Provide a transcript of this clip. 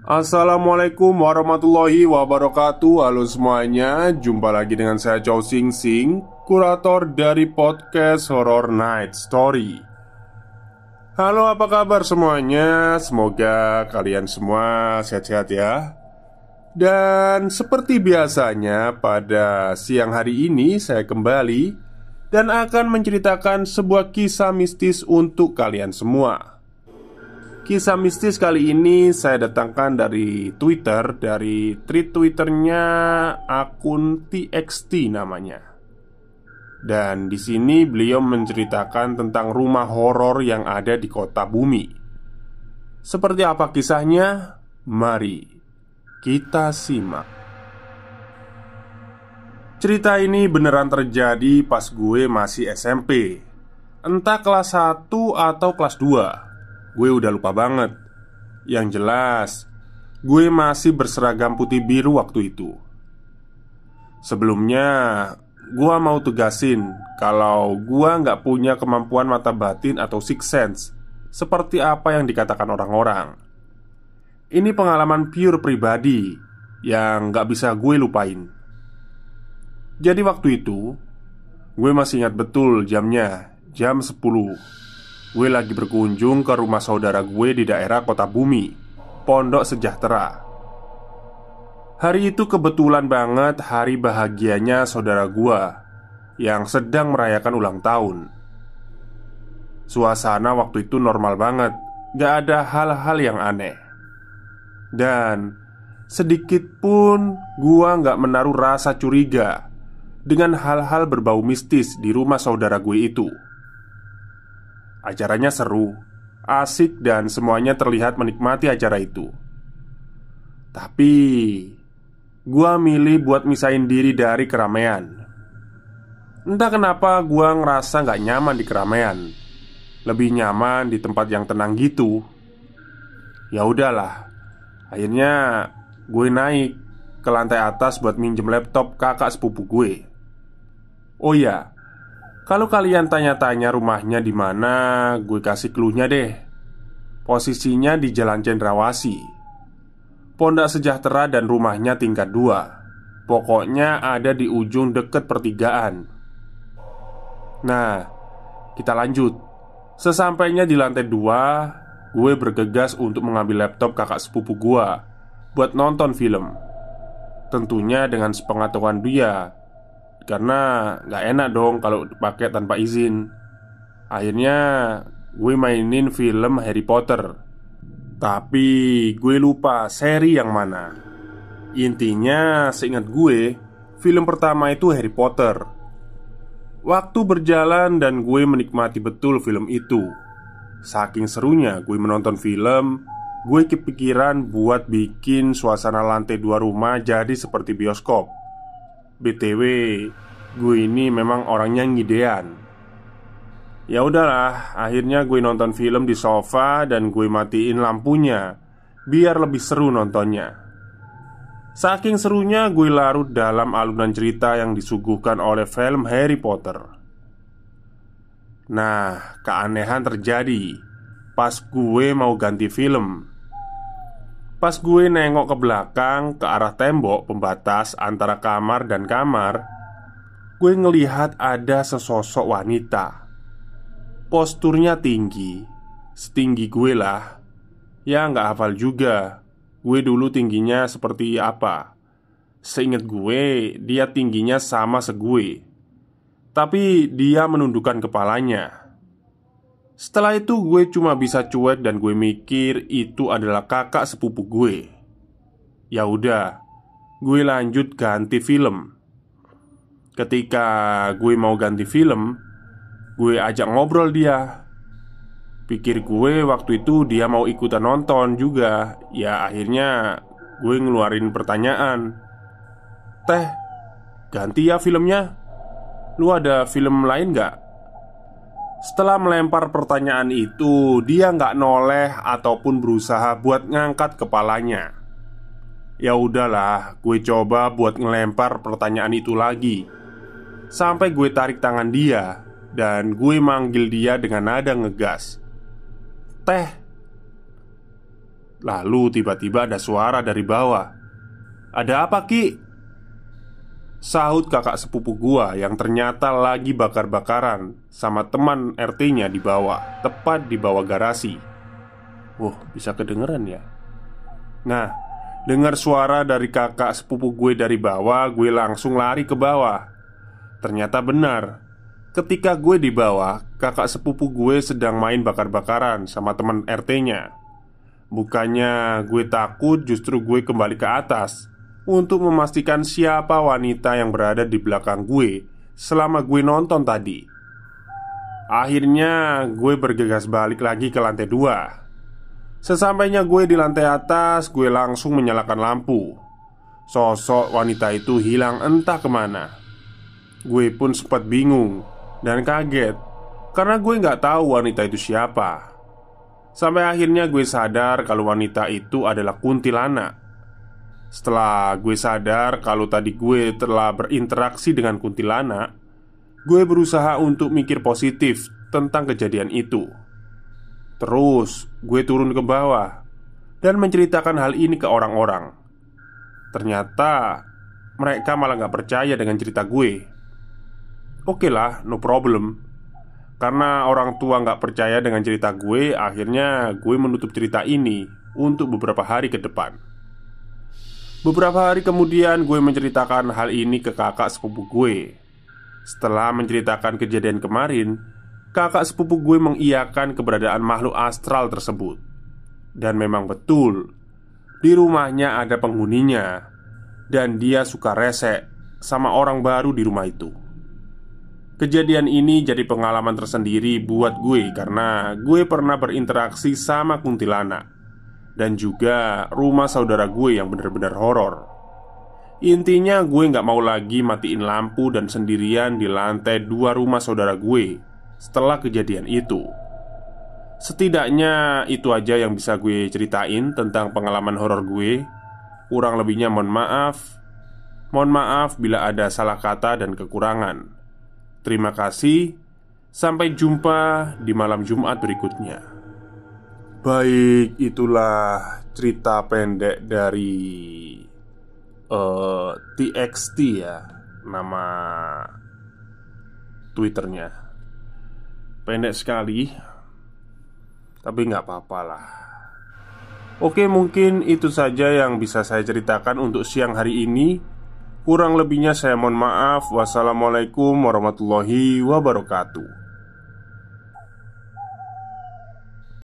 Assalamualaikum warahmatullahi wabarakatuh. Halo semuanya, jumpa lagi dengan saya Chow Sing Sing, kurator dari podcast Horror Night Story. Halo, apa kabar semuanya? Semoga kalian semua sehat-sehat ya. Dan seperti biasanya pada siang hari ini saya kembali dan akan menceritakan sebuah kisah mistis untuk kalian semua. Kisah mistis kali ini saya datangkan dari Twitter, dari tweet Twitternya akun TXT namanya. Dan di sini beliau menceritakan tentang rumah horor yang ada di kota bumi. Seperti apa kisahnya? Mari kita simak. Cerita ini beneran terjadi pas gue masih SMP. Entah kelas 1 atau kelas 2. Gue udah lupa banget. Yang jelas, gue masih berseragam putih biru waktu itu. Sebelumnya, gue mau tegasin kalau gue nggak punya kemampuan mata batin atau sixth sense seperti apa yang dikatakan orang-orang. Ini pengalaman pure pribadi yang nggak bisa gue lupain. Jadi waktu itu, gue masih ingat betul jamnya, jam 10. Gue lagi berkunjung ke rumah saudara gue di daerah Kota Bumi, Pondok Sejahtera. Hari itu kebetulan banget hari bahagianya saudara gue yang sedang merayakan ulang tahun. Suasana waktu itu normal banget, gak ada hal-hal yang aneh. Dan sedikit pun gue gak menaruh rasa curiga dengan hal-hal berbau mistis di rumah saudara gue itu. Acaranya seru, asik, dan semuanya terlihat menikmati acara itu. Tapi gua milih buat misahin diri dari keramaian. Entah kenapa gua ngerasa gak nyaman di keramaian. Lebih nyaman di tempat yang tenang gitu. Ya udahlah. Akhirnya gue naik ke lantai atas buat minjem laptop kakak sepupu gue. Oh ya, kalau kalian tanya-tanya rumahnya di mana, gue kasih clue-nya deh. Posisinya di Jalan Cendrawasih, Pondok Sejahtera, dan rumahnya tingkat 2. Pokoknya ada di ujung deket pertigaan. Nah, kita lanjut. Sesampainya di lantai 2, gue bergegas untuk mengambil laptop kakak sepupu gue buat nonton film. Tentunya dengan sepengetahuan dia, karena gak enak dong kalau pakai tanpa izin. Akhirnya gue mainin film Harry Potter. Tapi gue lupa seri yang mana. Intinya seingat gue, film pertama itu Harry Potter. Waktu berjalan dan gue menikmati betul film itu. Saking serunya gue menonton film, gue kepikiran buat bikin suasana lantai 2 rumah jadi seperti bioskop. BTW, gue ini memang orangnya ngidean. Ya udahlah, akhirnya gue nonton film di sofa dan gue matiin lampunya biar lebih seru nontonnya. Saking serunya gue larut dalam alunan cerita yang disuguhkan oleh film Harry Potter. Nah, keanehan terjadi pas gue mau ganti film. Pas gue nengok ke belakang ke arah tembok pembatas antara kamar dan kamar, gue ngelihat ada sesosok wanita. Posturnya tinggi, setinggi gue lah. Ya nggak hafal juga gue dulu tingginya seperti apa. Seingat gue, dia tingginya sama segue. Tapi dia menundukkan kepalanya. Setelah itu gue cuma bisa cuek dan gue mikir itu adalah kakak sepupu gue. Ya udah, gue lanjut ganti film. Ketika gue mau ganti film, gue ajak ngobrol dia. Pikir gue waktu itu dia mau ikutan nonton juga. Ya akhirnya gue ngeluarin pertanyaan. "Teh, ganti ya filmnya. Lu ada film lain gak?" Setelah melempar pertanyaan itu, dia nggak noleh ataupun berusaha buat ngangkat kepalanya. Ya udahlah, gue coba buat ngelempar pertanyaan itu lagi. Sampai gue tarik tangan dia dan gue manggil dia dengan nada ngegas. "Teh." Lalu tiba-tiba ada suara dari bawah. "Ada apa, Ki?" Sahut kakak sepupu gua yang ternyata lagi bakar-bakaran sama teman RT-nya di bawah, tepat di bawah garasi. Wah, bisa kedengeran ya. Nah, dengar suara dari kakak sepupu gue dari bawah, gue langsung lari ke bawah. Ternyata benar. Ketika gue di bawah, kakak sepupu gue sedang main bakar-bakaran sama teman RT-nya. Bukannya gue takut, justru gue kembali ke atas untuk memastikan siapa wanita yang berada di belakang gue selama gue nonton tadi. Akhirnya gue bergegas balik lagi ke lantai 2. Sesampainya gue di lantai atas, gue langsung menyalakan lampu. Sosok wanita itu hilang entah kemana. Gue pun sempat bingung dan kaget karena gue nggak tahu wanita itu siapa. Sampai akhirnya gue sadar kalau wanita itu adalah kuntilanak. Setelah gue sadar kalau tadi gue telah berinteraksi dengan kuntilanak, gue berusaha untuk mikir positif tentang kejadian itu. Terus gue turun ke bawah dan menceritakan hal ini ke orang-orang. Ternyata mereka malah gak percaya dengan cerita gue. Oke lah, no problem. Karena orang tua gak percaya dengan cerita gue, akhirnya gue menutup cerita ini untuk beberapa hari ke depan. Beberapa hari kemudian gue menceritakan hal ini ke kakak sepupu gue. Setelah menceritakan kejadian kemarin, kakak sepupu gue mengiyakan keberadaan makhluk astral tersebut. Dan memang betul, di rumahnya ada penghuninya. Dan dia suka resek sama orang baru di rumah itu. Kejadian ini jadi pengalaman tersendiri buat gue karena gue pernah berinteraksi sama kuntilanak dan juga rumah saudara gue yang benar-benar horor. Intinya gue gak mau lagi matiin lampu dan sendirian di lantai 2 rumah saudara gue setelah kejadian itu. Setidaknya itu aja yang bisa gue ceritain tentang pengalaman horor gue. Kurang lebihnya mohon maaf. Mohon maaf bila ada salah kata dan kekurangan. Terima kasih. Sampai jumpa di malam Jumat berikutnya. Baik, itulah cerita pendek dari TXT ya, nama Twitternya. Pendek sekali, tapi nggak apa-apa lah. Oke, mungkin itu saja yang bisa saya ceritakan untuk siang hari ini. Kurang lebihnya saya mohon maaf. Wassalamualaikum warahmatullahi wabarakatuh.